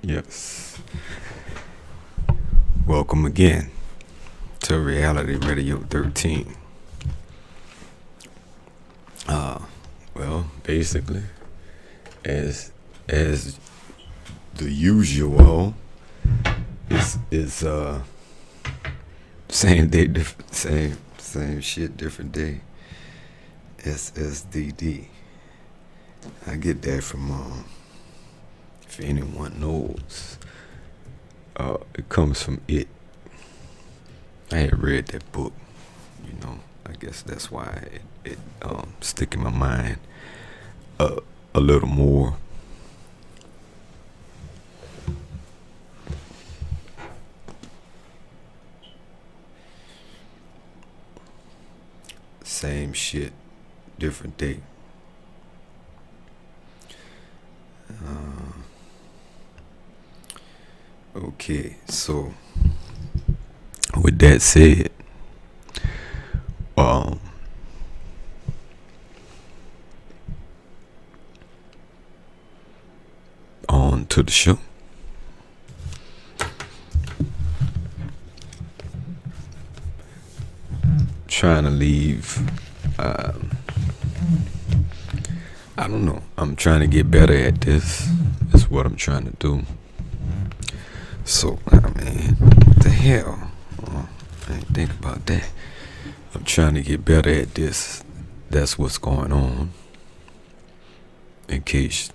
Yes. Welcome again to Reality Radio 13. Basically, as the usual, is same day, different same shit, different day. SSDD. I get that from if anyone knows, it comes from it. I had read that book, I guess that's why it stick in my mind a little more. Same shit, different day. Okay, so with that said, on to the show. Trying to leave. I don't know. I'm trying to get better at this. That's what I'm trying to do. So, what the hell? I didn't think about that. I'm trying to get better at this. That's what's going on. In case.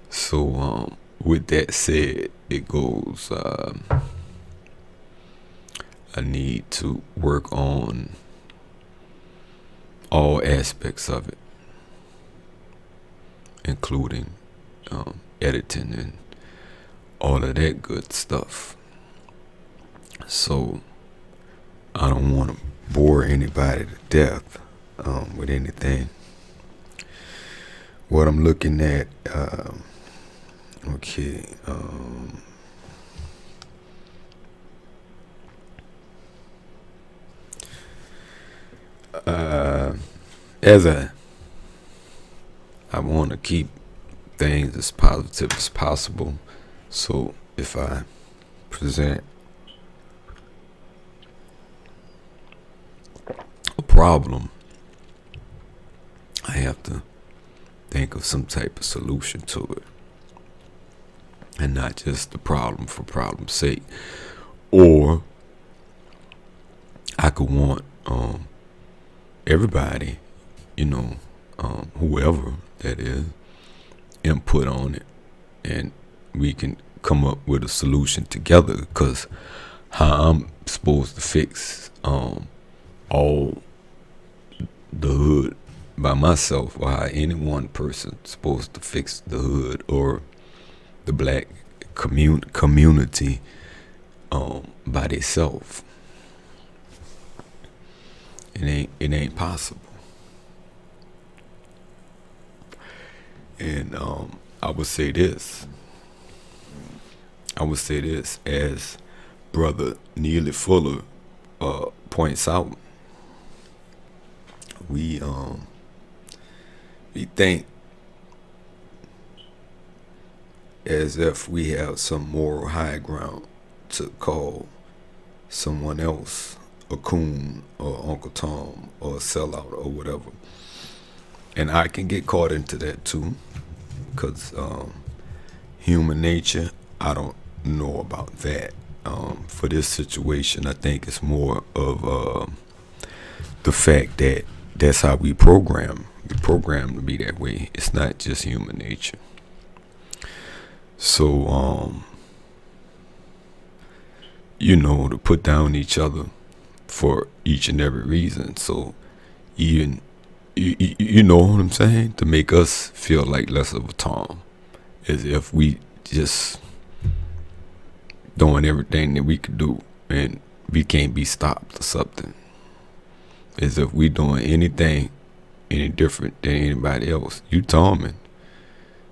So, with that said, it goes, I need to work on all aspects of it, including editing and all of that good stuff. So I don't want to bore anybody to death with anything. What I'm looking at, as I want to keep things as positive as possible. So if I present a problem, I have to think of some type of solution to it, and not just the problem for problem's sake. Or I could want everybody, whoever that is, input on it, and we can come up with a solution together. Because how I'm supposed to fix all the hood by myself, or how any one person supposed to fix the hood or the black community by themselves. It ain't possible. And I would say this as Brother Neely Fuller points out. We think as if we have some moral high ground to call someone else a coon or Uncle Tom or a sellout or whatever. And I can get caught into that too, because human nature, I don't know about that. For this situation, I think it's more of the fact that that's how we program. We program to be that way. It's not just human nature. So, to put down each other for each and every reason. So even, you know what I'm saying? To make us feel like less of a Tom. As if we just doing everything that we could do and we can't be stopped or something. As if we doing anything any different than anybody else. You Toming.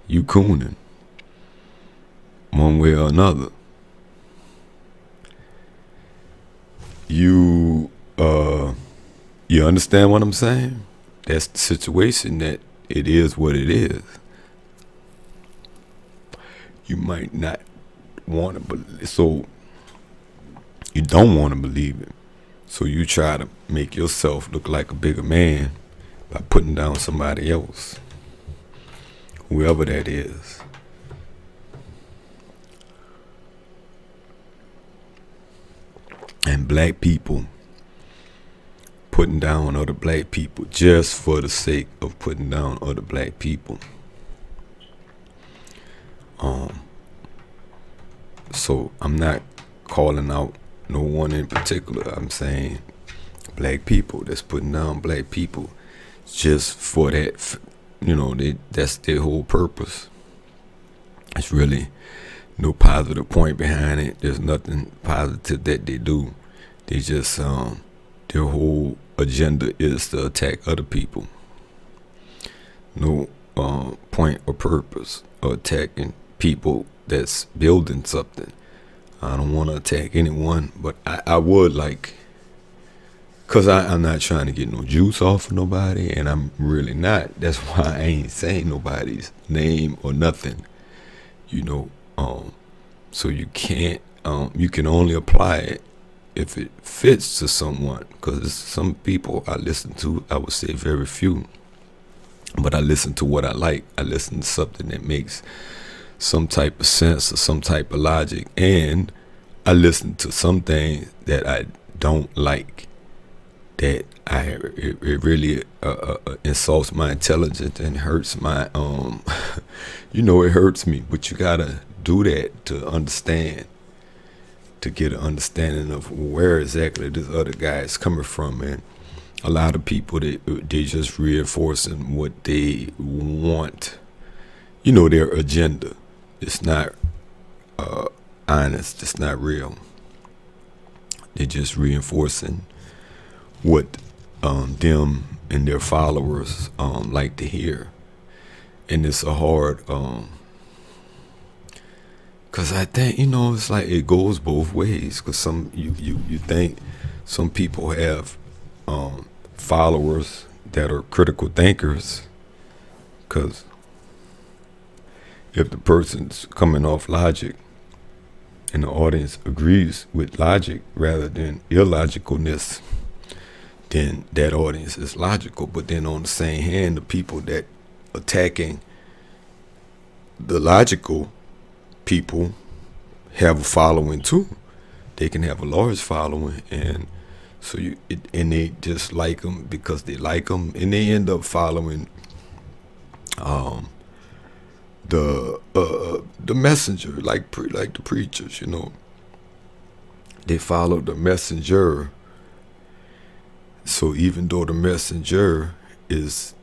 You Cooning. One way or another. You understand what I'm saying? That's the situation, that it is what it is. you might not want to believe. So you don't want to believe it. So you try to make yourself look like a bigger man by putting down somebody else, whoever that is. And black people putting down other black people just for the sake of putting down other black people. So I'm not calling out no one in particular. I'm saying black people that's putting down black people just for that, that's their whole purpose. It's really no positive point behind it. There's nothing positive that they do. They just, their whole agenda is to attack other people. No point or purpose of attacking people that's building something. I don't want to attack anyone, but I would like, because I'm not trying to get no juice off of nobody, and I'm really not. That's why I ain't saying nobody's name or nothing, so you can't, you can only apply it if it fits to someone, because some people I listen to, I would say very few, but I listen to what I like. I listen to something that makes some type of sense or some type of logic, and I listen to some things that I don't like, that it really insults my intelligence and hurts my it hurts me. But you gotta do that to understand, to get an understanding of where exactly this other guy is coming from. And a lot of people, they just reinforcing what they want, their agenda. It's not honest. It's not real. They're just reinforcing what them and their followers like to hear. And it's a hard, because I think, it's like it goes both ways. Because you think some people have followers that are critical thinkers, because if the person's coming off logic and the audience agrees with logic rather than illogicalness, then that audience is logical. But then on the same hand, the people that attacking the logical people have a following too. They can have a large following, and so and they just like them because they like them, and they end up following the messenger, like the preachers. They follow the messenger. So even though the messenger is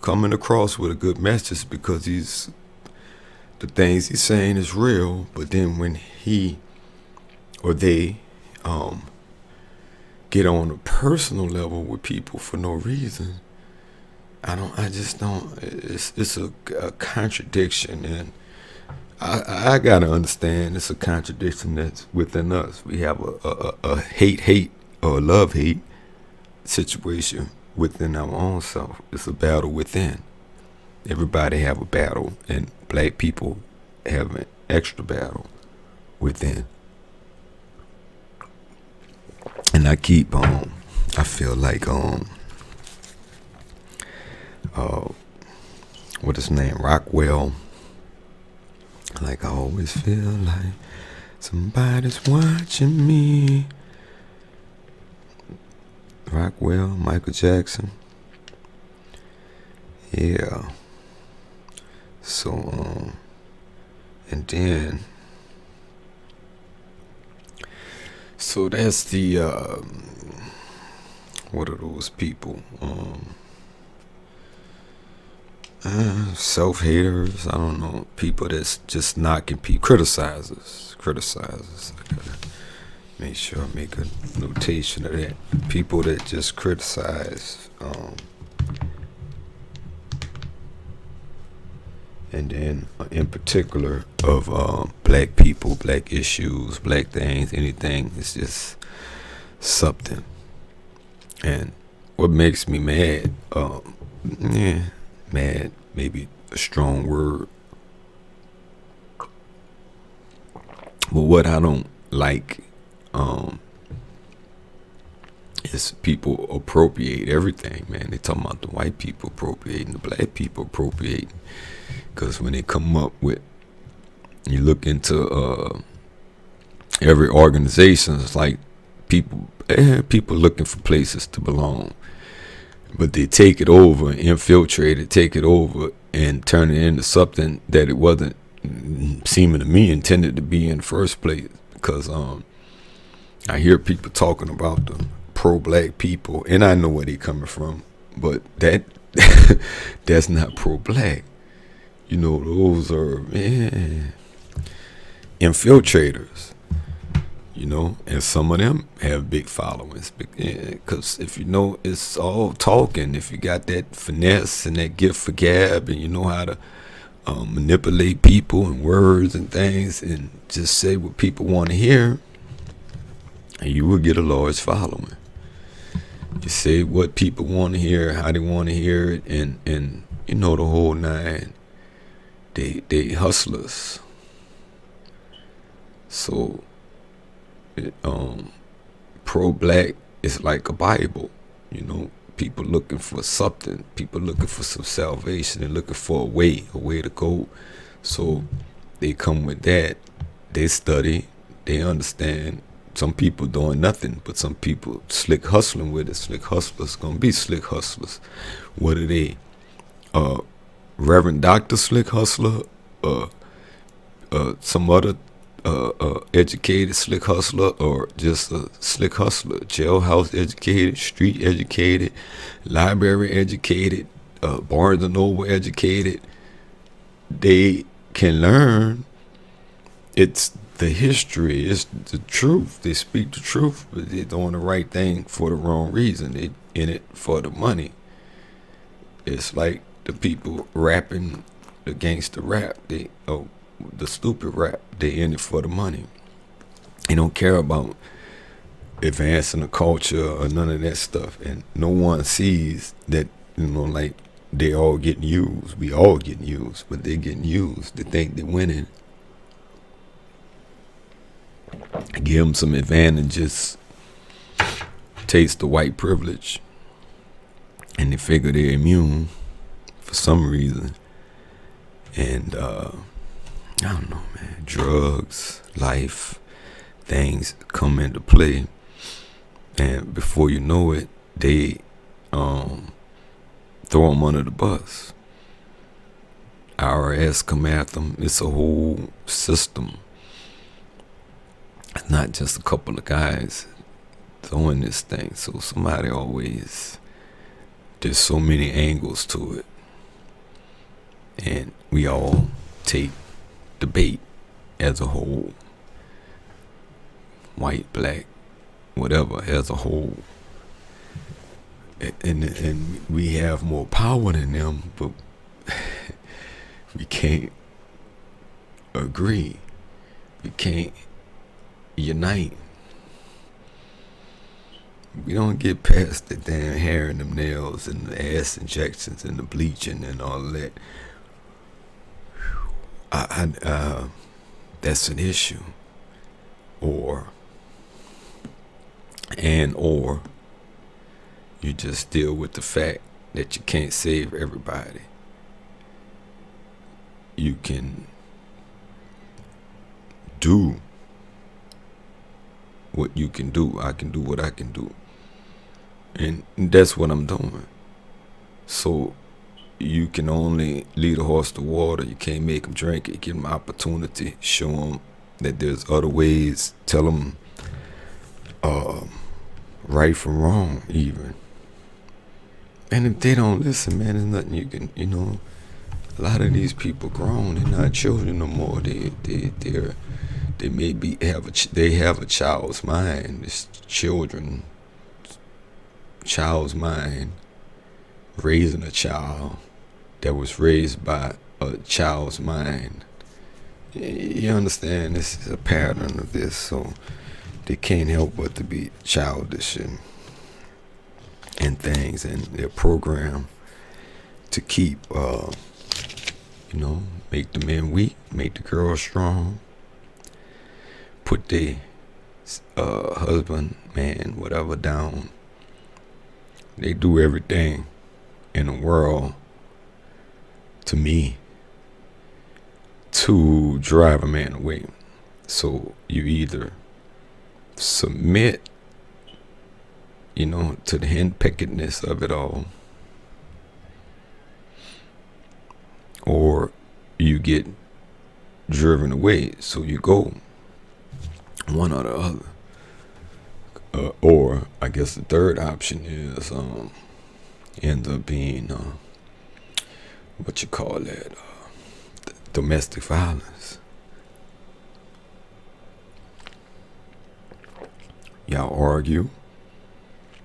coming across with a good message, because the things he's saying is real, but then when he or they get on a personal level with people for no reason, I just don't. It's a contradiction, and I gotta understand it's a contradiction that's within us. We have a hate or love-hate situation within our own self. It's a battle within. Everybody have a battle, and black people have an extra battle within. And I keep I feel like what his name, Rockwell. Like I always feel like somebody's watching me. Rockwell, Michael Jackson. Yeah. So and then so that's the what are those people? Self-haters, I don't know, people that's just knocking people, criticizers. I gotta make sure I make a notation of that. People that just criticize, and then in particular of black people, black issues, black things, anything. It's just something. And what makes me mad, mad, maybe a strong word, But what I don't like is people appropriate everything, man. They talking about the white people appropriating, the black people appropriating. Because when they come up with, you look into every organization, it's like people looking for places to belong. But they take it over, infiltrate it, take it over, and turn it into something that it wasn't, seeming to me, intended to be in the first place. Because I hear people talking about the pro-black people, and I know where they coming from, but that's not pro-black. You know, those are infiltrators. You know, and some of them have big followings. Because if you know, it's all talking. If you got that finesse and that gift for gab, and you know how to manipulate people and words and things, and just say what people want to hear, and you will get a large following. You say what people want to hear, how they want to hear it, and you know the whole nine. They hustlers. So pro-black is like a Bible. You know, people looking for something, people looking for some salvation, and looking for a way to go. So they come with that. They study, they understand. Some people doing nothing, but some people slick hustling with it. Slick hustlers gonna be slick hustlers. What are they? Reverend Dr. Slick Hustler, some other educated slick hustler, or just a slick hustler, jailhouse educated, street educated, library educated, Barnes and Noble educated. They can learn. It's the history, it's the truth. They speak the truth, but they're doing the right thing for the wrong reason. They in it for the money. It's like the people rapping the gangster rap, the stupid rap, they in it for the money. They don't care about advancing the culture or none of that stuff. And no one sees that, you know, like they all getting used. We all getting used, but they getting used. They think they're winning. Give them some advantages, taste the white privilege, and they figure they're immune for some reason. And I don't know, man, drugs, life, things come into play, and before you know it, they throw them under the bus. IRS come after them. It's a whole system. It's not just a couple of guys doing this thing. So somebody always, there's so many angles to it. And we all take debate as a whole. White, black, whatever, as a whole. And we have more power than them, but we can't agree. We can't unite. We don't get past the damn hair and them nails and the ass injections and the bleaching and all that. That's an issue. Or you just deal with the fact that you can't save everybody. You can do what you can do. I can do what I can do. And that's what I'm doing. So you can only lead a horse to water. You can't make him drink it. Give him opportunity. Show him that there's other ways. Tell him right from wrong, even. And if they don't listen, man, there's nothing you can, you know. A lot of these people grown. They're not children no more. They maybe have a child's mind. It's child's mind, raising a child that was raised by a child's mind. You understand? This is a pattern of this, so they can't help but to be childish and things, and they're programmed to keep, make the men weak, make the girls strong, put their husband, man, whatever down. They do everything in the world, to me, to drive a man away. So you either submit, to the henpeckedness of it all, or you get driven away. So you go one or the other. Or I guess the third option is end up being what you call that, domestic violence. Y'all argue,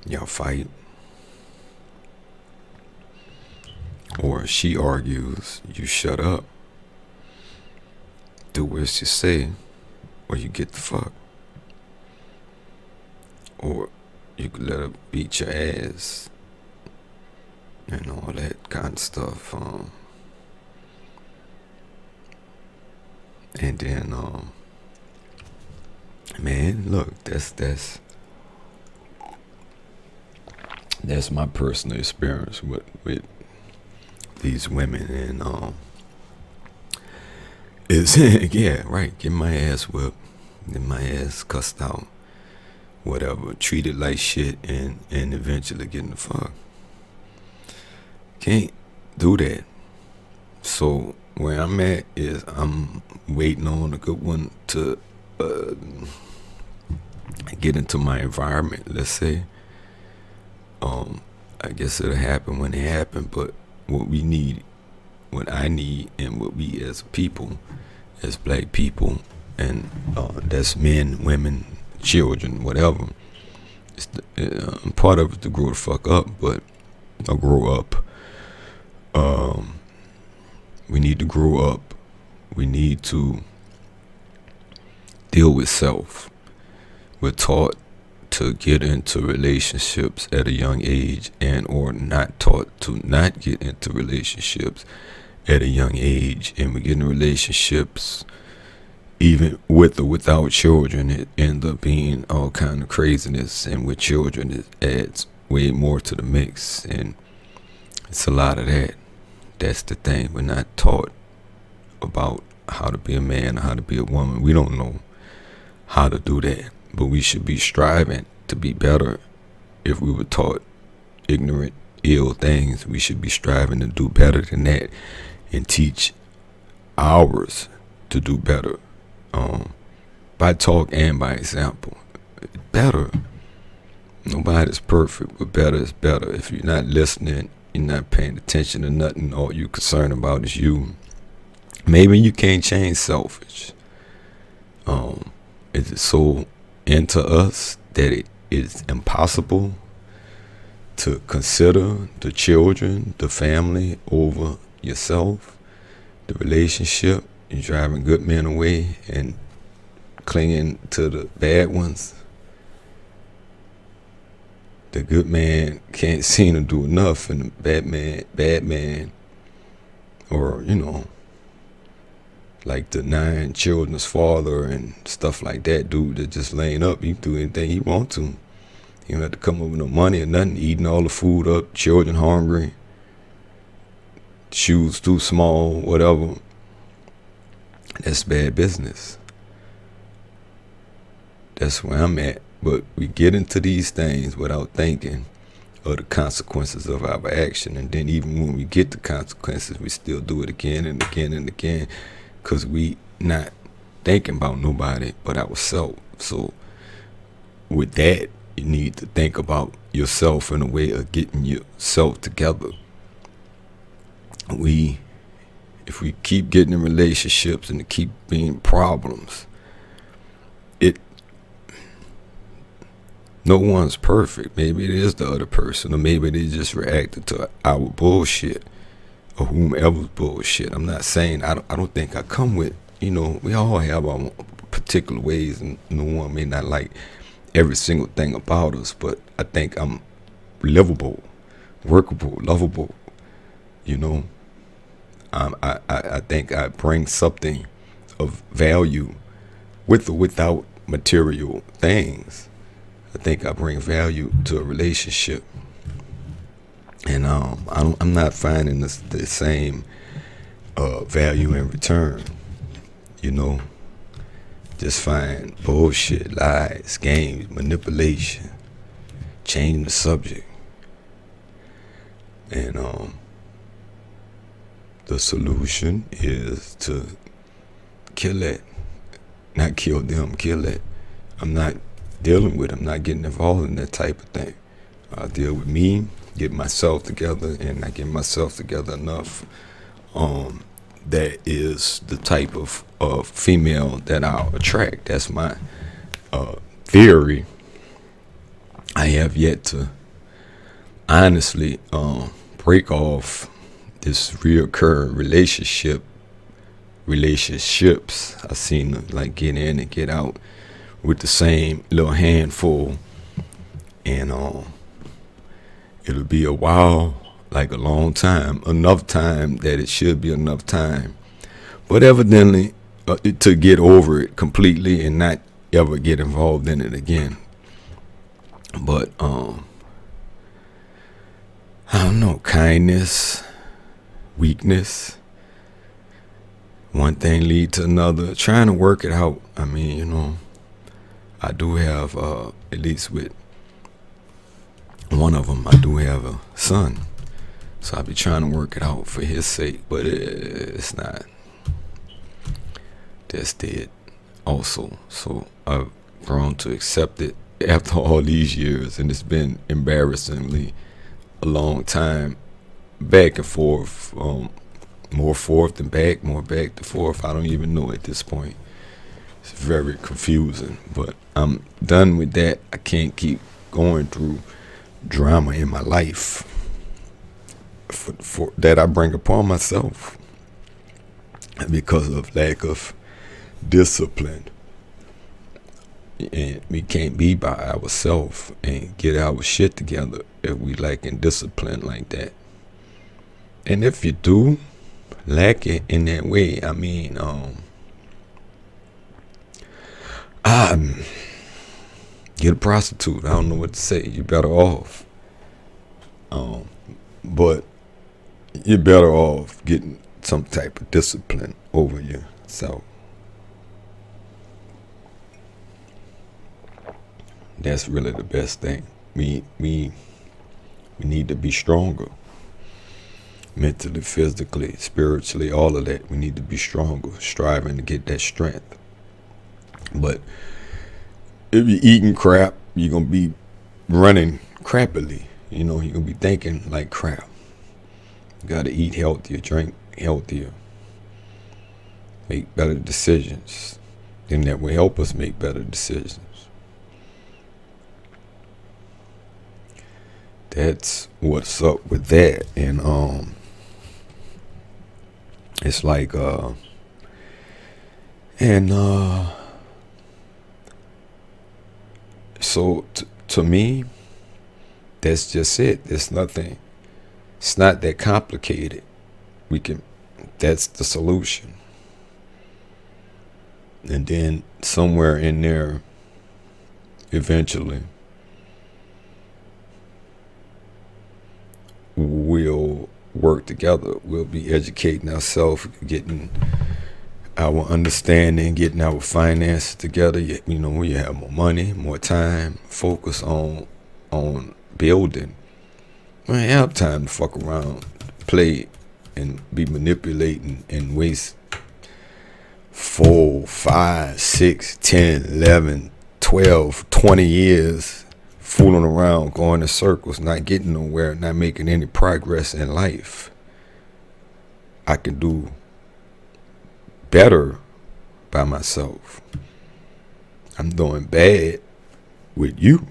y'all fight, or she argues, you shut up, do what she say, or you get the fuck. Or you could let her beat your ass and all that kind of stuff. And then, man, look, that's my personal experience with these women, and is yeah, right, get my ass whipped, get my ass cussed out, whatever, treated like shit, and eventually getting the fuck. Can't do that. So where I'm at is I'm waiting on a good one to get into my environment, let's say. I guess it'll happen when it happens, but what I need, and what we as people, as black people, and that's men, women, children, whatever, it's part of it to grow the fuck up, but I'll grow up. We need to grow up. We need to deal with self. We're taught to get into relationships at a young age, and or not taught to not get into relationships at a young age, and we get in relationships even with or without children. It ends up being all kind of craziness, and with children it adds way more to the mix, and it's a lot of that. That's the thing. We're not taught about how to be a man or how to be a woman. We don't know how to do that, but we should be striving to be better. If we were taught ignorant, ill things, we should be striving to do better than that, and teach ours to do better, by talk and by example. Better. Nobody's perfect, but better is better. If you're not listening, you're not paying attention to nothing, all you're concerned about is you, maybe you can't change selfish. Is it so into us that it is impossible to consider the children, the family over yourself, the relationship? You're driving good men away and clinging to the bad ones. The good man can't seem to do enough, and the bad man, or like the 9 children's father and stuff like that, dude that just laying up, he can do anything he want to. He don't have to come up with no money or nothing, eating all the food up, children hungry, shoes too small, whatever. That's bad business. That's where I'm at. But we get into these things without thinking of the consequences of our action. And then even when we get the consequences, we still do it again and again and again, because we not thinking about nobody but ourselves. So with that, you need to think about yourself in a way of getting yourself together. If we keep getting in relationships and keep being problems, no one's perfect. Maybe it is the other person, or maybe they just reacted to our bullshit, or whomever's bullshit. I'm not saying I don't think I come with, we all have our particular ways, and no one may not like every single thing about us, but I think I'm livable, workable, lovable. I think I bring something of value with or without material things. I think I bring value to a relationship, and I'm not finding the same value in return. You know, just find bullshit, lies, games, manipulation, changing the subject, and the solution is to kill it, not kill them, kill it. I'm not dealing with. I'm not getting involved in that type of thing. I deal with me, get myself together, and I get myself together enough. That is the type of female that I'll attract. That's my theory. I have yet to honestly break off this reoccurring relationships. I seen them like get in and get out with the same little handful, and it'll be a while, like a long time, enough time that it should be enough time, but evidently to get over it completely and not ever get involved in it again. But I don't know, kindness, weakness, one thing lead to another, trying to work it out. I mean, you know, I do have at least with one of them, I do have a son, so I'll be trying to work it out for his sake, but it's not. That's dead also. So I've grown to accept it after all these years, and it's been embarrassingly a long time, back and forth, more forth than back, more back to forth. I don't even know at this point. It's very confusing, but I'm done with that. I can't keep going through drama in my life for that I bring upon myself because of lack of discipline. And we can't be by ourselves and get our shit together if we lacking discipline like that. And if you do lack it in that way, I mean, get a prostitute. I don't know what to say. You're better off. But you're better off getting some type of discipline over yourself. That's really the best thing. We need to be stronger. Mentally, physically, spiritually, all of that. We need to be stronger, striving to get that strength. But if you're eating crap, you're going to be running crappily. You know, you're going to be thinking like crap. You got to eat healthier, drink healthier, make better decisions. Then that will help us make better decisions. That's what's up with that. And it's like so to me, that's just it. There's nothing. It's not that complicated. That's the solution. And then somewhere in there, eventually, we'll work together. We'll be educating ourselves, getting our understanding, getting our finances together. You know, we have more money, more time, focus on building. We don't have time to fuck around, play, and be manipulating and waste 4, 5, 6, 10, 11, 12, 20 years fooling around, going in circles, not getting nowhere, not making any progress in life. I can do better by myself. I'm doing bad with you.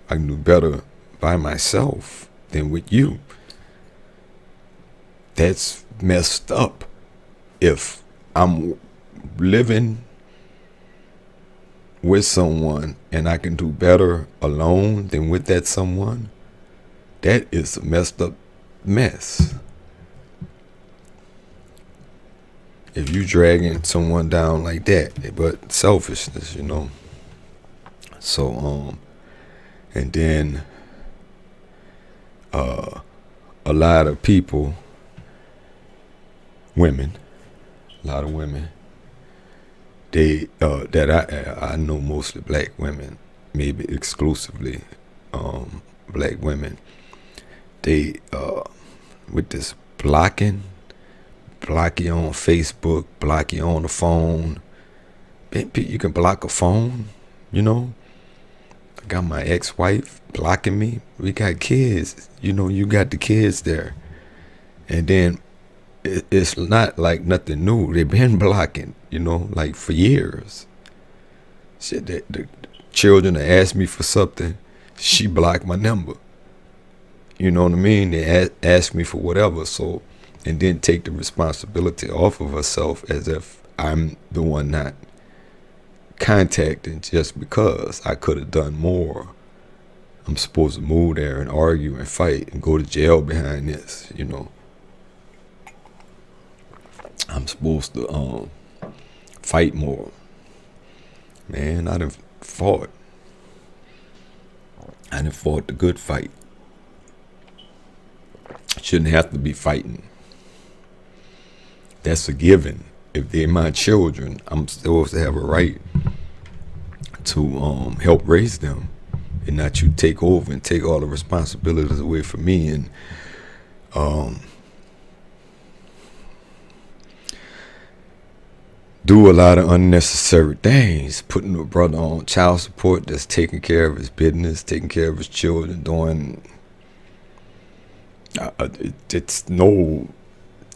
I can do better by myself than with you. That's messed up. If I'm living with someone and I can do better alone than with that someone, that is a messed up mess. If you dragging someone down like that, but selfishness, you know. So and then a lot of people, women, a lot of women, they that I know, mostly black women, maybe exclusively black women, they with this block you on Facebook, block you on the phone. You can block a phone, I got my ex-wife blocking me. We got kids, you got the kids there. And then it's not like nothing new. They've been blocking, like for years. Shit, the children ask me for something, she blocked my number. You know what I mean? They ask me for whatever, so, and then take the responsibility off of herself as if I'm the one not contacting just because I could have done more. I'm supposed to move there and argue and fight and go to jail behind this, I'm supposed to fight more. Man, I done fought the good fight. Shouldn't have to be fighting. That's a given. If they're my children, I'm supposed to have a right to help raise them, and not you take over and take all the responsibilities away from me and do a lot of unnecessary things, putting a brother on child support that's taking care of his business, taking care of his children, doing it's no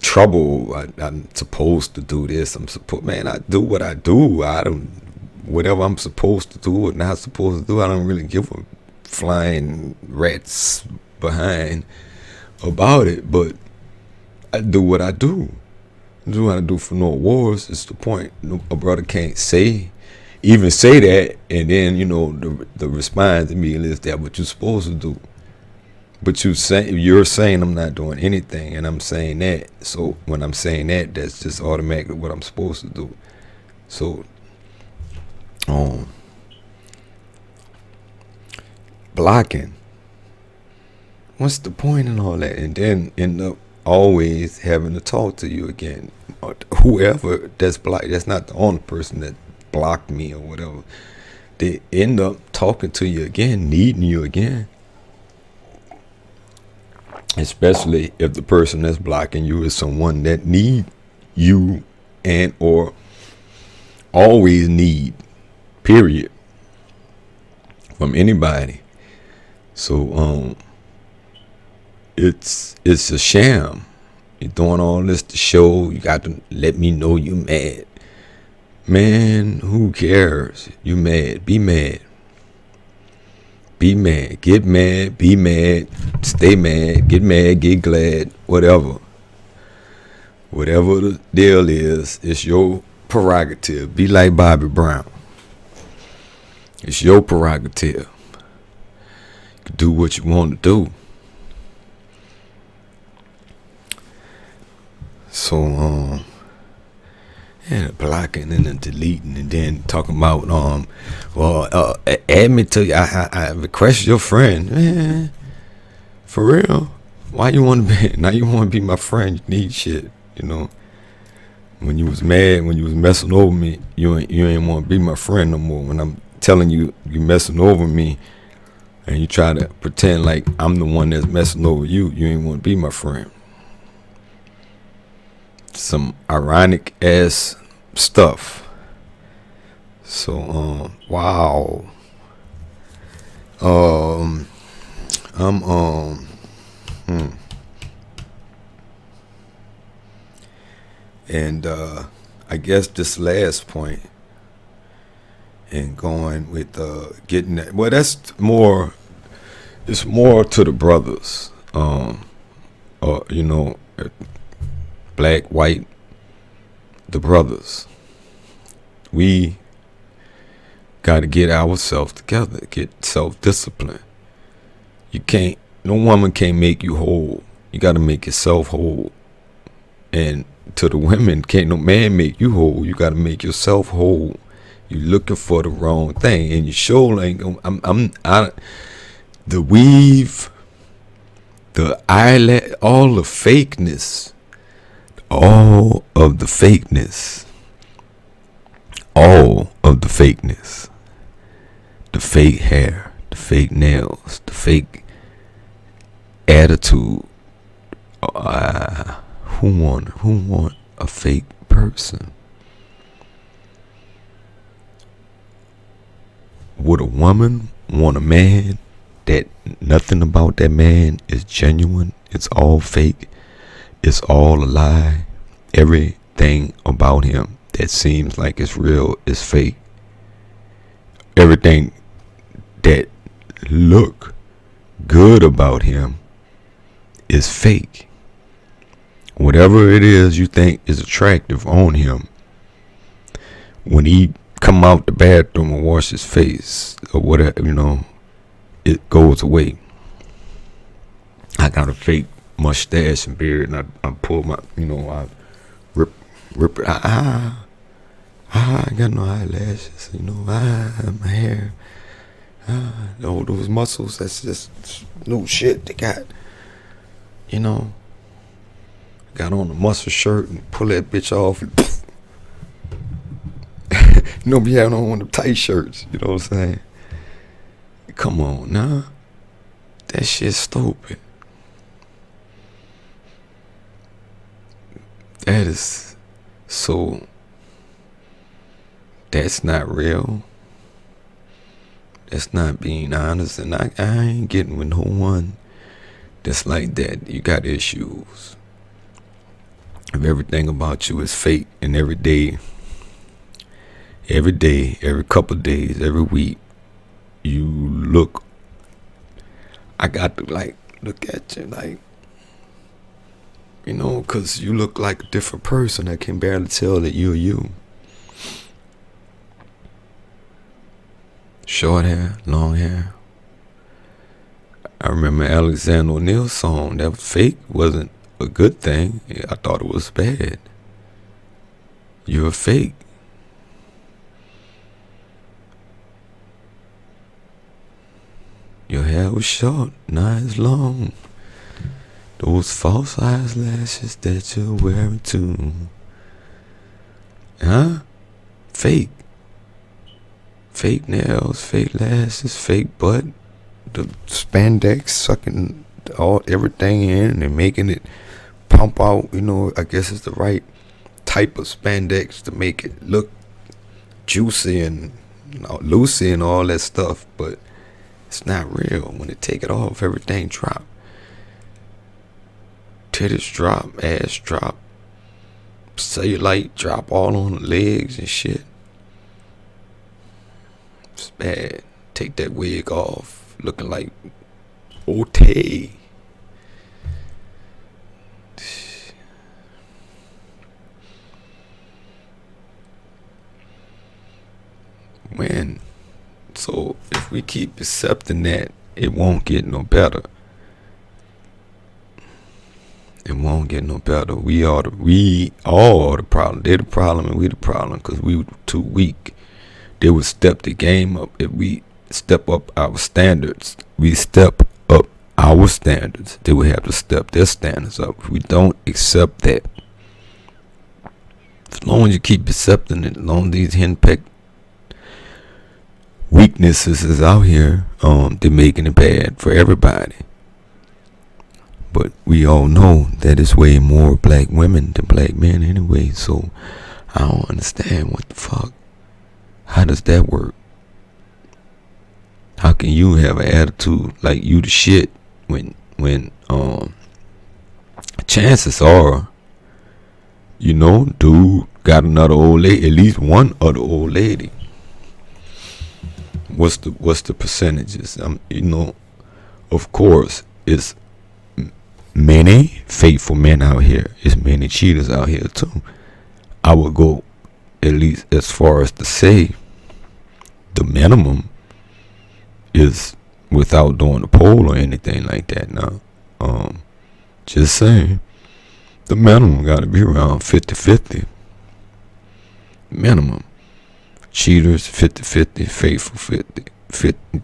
trouble. I'm supposed to do this. I do what I do. Whatever I'm supposed to do or not supposed to do, I don't really give a flying rat's behind about it, but I do what I do. I do what I do for no awards. It's the point. A brother can't even say that, and then the response immediately is that what you're supposed to do. But you're saying I'm not doing anything, and I'm saying that. So when I'm saying that, that's just automatically what I'm supposed to do. So blocking. What's the point in all that? And then end up always having to talk to you again. Whoever that's blocked, that's not the only person that blocked me or whatever. They end up talking to you again, needing you again. Especially if the person that's blocking you is someone that need you and or always need, period, from anybody. So it's a sham. You're doing all this to show. You got to let me know you mad. Man, who cares? You mad. Be mad. Be mad. Get mad. Be mad. Stay mad. Get mad. Get glad. Whatever. Whatever the deal is, it's your prerogative. Be like Bobby Brown. It's your prerogative. You can do what you want to do. So, blocking and then deleting and then talking about, add me to you. I request your friend. Man, for real? Why you want to be? Now you want to be my friend? You need shit, When you was mad, when you was messing over me, you ain't want to be my friend no more. When I'm telling you, you messing over me, and you try to pretend like I'm the one that's messing over you, you ain't want to be my friend. Some ironic ass stuff. So wow. And I guess this last point and going with getting that, well, that's more, it's more to the brothers, black, white, the brothers. We got to get ourselves together, get self-discipline. No woman can't make you whole. You got to make yourself whole. And to the women, can't no man make you whole. You got to make yourself whole You looking for the wrong thing, and you sure ain't gonna. The weave, the eyelash, all the fakeness, all of the fakeness, all of the fakeness, the fake hair, the fake nails, the fake attitude. Who want a fake person? Would a woman want a man that nothing about that man is genuine? It's all fake. It's all a lie. Everything about him that seems like it's real is fake. Everything that look good about him is fake. Whatever it is you think is attractive on him, when he come out the bathroom and wash his face or whatever, it goes away. I got a fake mustache and beard, and I pull my, I rip it. I got no eyelashes, my hair. All those muscles, that's just new shit they got. Got on a muscle shirt and pull that bitch off and be having on one of the tight shirts, you know what I'm saying? Come on now. That shit's stupid. That is so. That's not real. That's not being honest, and I ain't getting with no one that's like that. You got issues. If everything about you is fake, and every day, every couple of days, every week, you look. I got to look at you because you look like a different person. I can barely tell that you're you. Short hair, long hair. I remember Alexander O'Neal's song. That was fake. Wasn't a good thing. I thought it was bad. You're fake. Your hair was short, now it's long. Those false eyelashes that you're wearing too. Huh? Fake. Fake nails, fake lashes, fake butt. The spandex sucking everything in and making it pump out. I guess it's the right type of spandex to make it look juicy and loosey and all that stuff, but it's not real. When they take it off, everything drop. Titties drop, ass drop, cellulite drop all on the legs and shit. It's bad. Take that wig off, looking like Ote. So if we keep accepting that, it won't get no better. It won't get no better. We all are the problem. They're the problem and we the problem because we were too weak. They would step the game up. If we step up our standards, they would have to step their standards up. If we don't accept that, as long as you keep accepting it, as long as these henpecked weaknesses is out here, they're making it bad for everybody. But we all know that it's way more black women than black men anyway, so I don't understand what the fuck. How does that work? How can you have an attitude like you the shit when chances are, dude got another old lady, at least one other old lady. What's the percentages? Of course, it's many faithful men out here. It's many cheaters out here too. I would go at least as far as to say the minimum is, without doing a poll or anything like that now, just saying, the minimum got to be around 50-50. Minimum. Cheaters 50-50, faithful 50.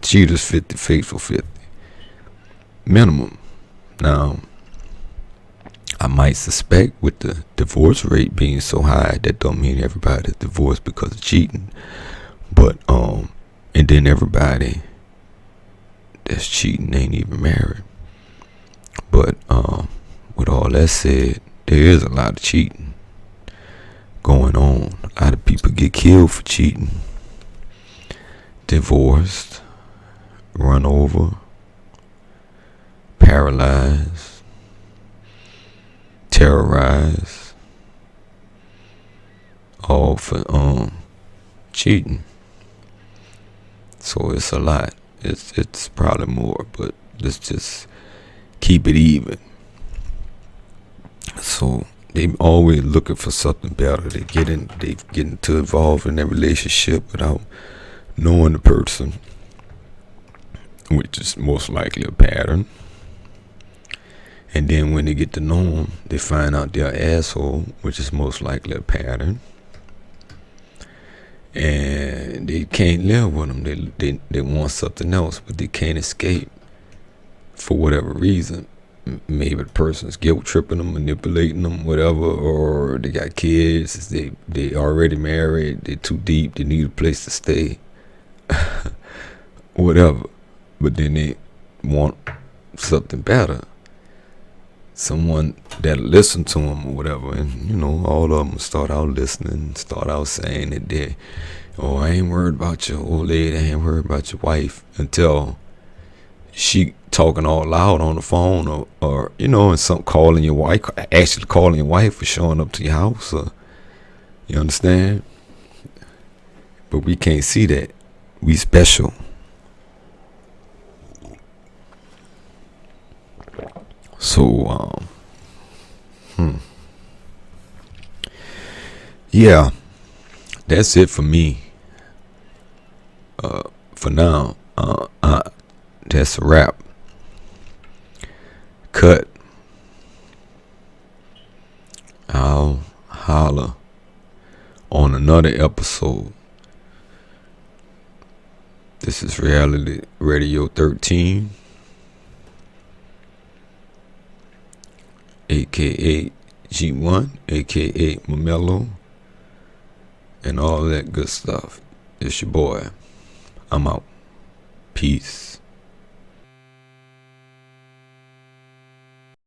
Cheaters 50, faithful 50. Minimum. Now, I might suspect with the divorce rate being so high, that don't mean everybody's divorced because of cheating. But and then everybody that's cheating ain't even married. But with all that said, there is a lot of cheating going on. A lot of people get killed for cheating, divorced, run over, paralyzed, terrorized, all for cheating. So it's a lot. It's probably more, but let's just keep it even. So they always looking for something better. They get into involved in that relationship without knowing the person, which is most likely a pattern. And then when they get to know them, they find out they're an asshole, which is most likely a pattern. And they can't live with them. They want something else, but they can't escape for whatever reason. Maybe the person's guilt tripping them, manipulating them, whatever, or they got kids, they already married, they're too deep, they need a place to stay, whatever. But then they want something better, someone that'll listen to them or whatever. And all of them start out listening, start out saying that I ain't worried about your old lady, I ain't worried about your wife, until she talking all loud on the phone, or and some calling your wife, actually calling your wife, or showing up to your house, or you understand. But we can't see that. We special. So yeah, that's it for me. For now, that's a wrap. Cut. I'll holler on another episode. This is Reality Radio 13, aka G1, aka Mamelo, and all that good stuff. It's your boy. I'm out. Peace.